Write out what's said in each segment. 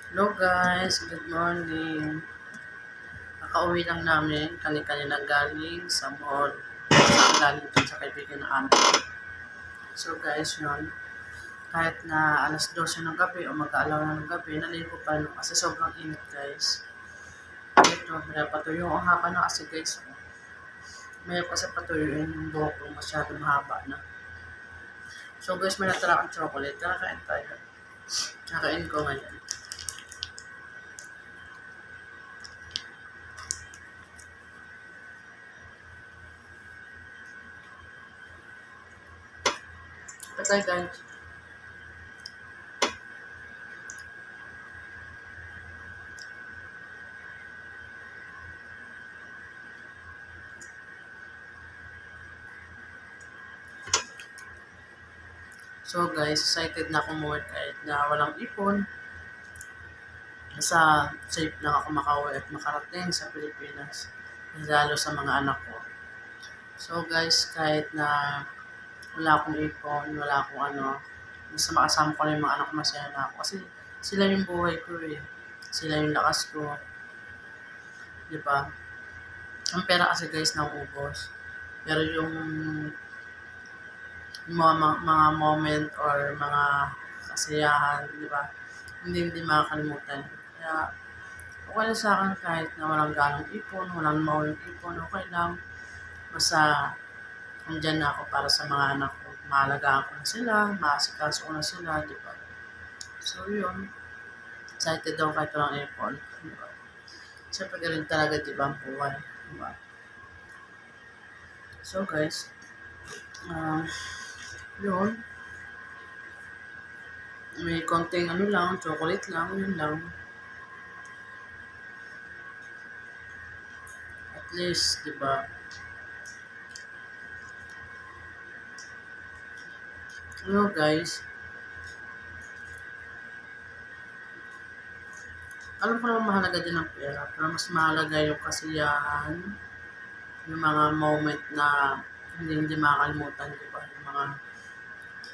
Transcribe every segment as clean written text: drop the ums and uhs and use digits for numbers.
Hello guys, good morning. Nakauwi lang namin, kani-kanina galing sa mall. Galing dun sa kaibigan na amin. So guys, yun. Kahit na alas 12 ng gabi o mag-aalaw na ng gabi, naligo pa rin kasi sobrang init guys. Ito, may patuyo ang haba na kasi guys. May kasi patuyuin yung buhok ko masyadong mahaba na. So guys, may natara akong chocolate. Tara kain tayo. Nakain ko ngayon. Patay guys. So guys, excited na ako umuwi kahit na walang ipon. Basta safe lang ako makauwi at makarating sa Pilipinas. Lalo sa mga anak ko. So guys, kahit na wala akong ipon, wala akong ano, basta makasama ko na yung mga anak ko, masaya na ako. Kasi sila yung buhay ko eh. Sila yung lakas ko. Diba? Ang pera kasi guys naubos. Pero yung mga moment or mga kasiyahan, di ba? Hindi makakalimutan. Kaya, okay lang sa akin kahit na walang ganong ipon, walang maulang ipon, okay lang. Basta, andyan na ako para sa mga anak ko. Maalagaan ko na sila, maasikaso ko na sila, di ba? So, yun. Excited daw kahit walang ipon. Di ba? Siyempre, ganun talaga, di ba, ang buhay. Di ba? So, guys, yun. May konting ano lang, chocolate lang, yun lang. At least, di ba? Ano guys, alam ko naman mahalaga din ang pera, pero mas mahalaga yung kasiyahan, yung mga moment na hindi makakalimutan, di ba? Yung mga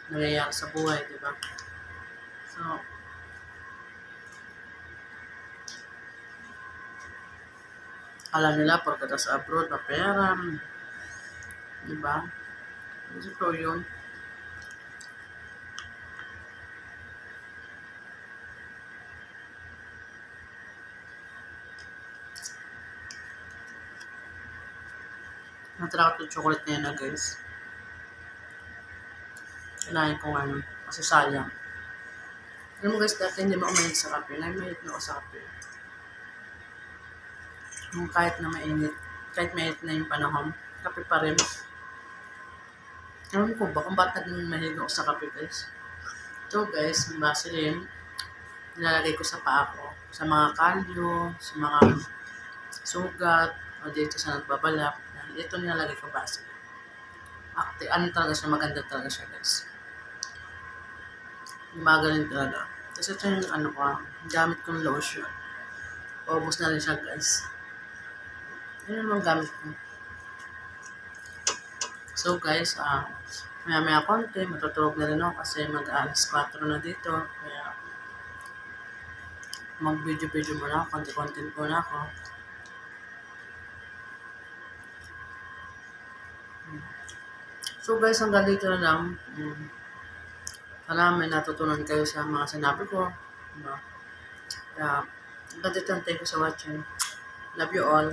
nangyayari sa buhay, di ba? So, alam nila, pagkata sa abroad, na pera, di ba? So, yun. Natara ko itong chocolate na yun na guys. Kailangan ko ano, kasi sayang. Alam mo guys, dati hindi mo umayit sa kape. Ngayon mayit na ako sa kape. Yung kahit na mainit, kahit mainit na yung panahon, kape pa rin. Alam ko ba kung ba't naging mahilig ako sa kape guys? So guys, yung Vaseline, nilalagay ko sa paa ko. Sa mga kalyo, sa mga sugat, o dito sa nagbabalak. Ito nilalagay ko Vaseline. Ano talaga siya, maganda talaga siya guys. Magaling talaga. Tapos ito yung ano ko, gamit kong lotion. Paubos na rin siya guys. Yun naman gamit ko. So guys, maya konti, matutulog na rin ako kasi mag-alas 4 na dito. Kaya mag-video muna ako, content muna ako. So guys, hanggang dito na lang. Sana may natutunan kayo sa mga sinabi ko. Diba? Kaya, hanggang dito, thank you for watching. Love you all.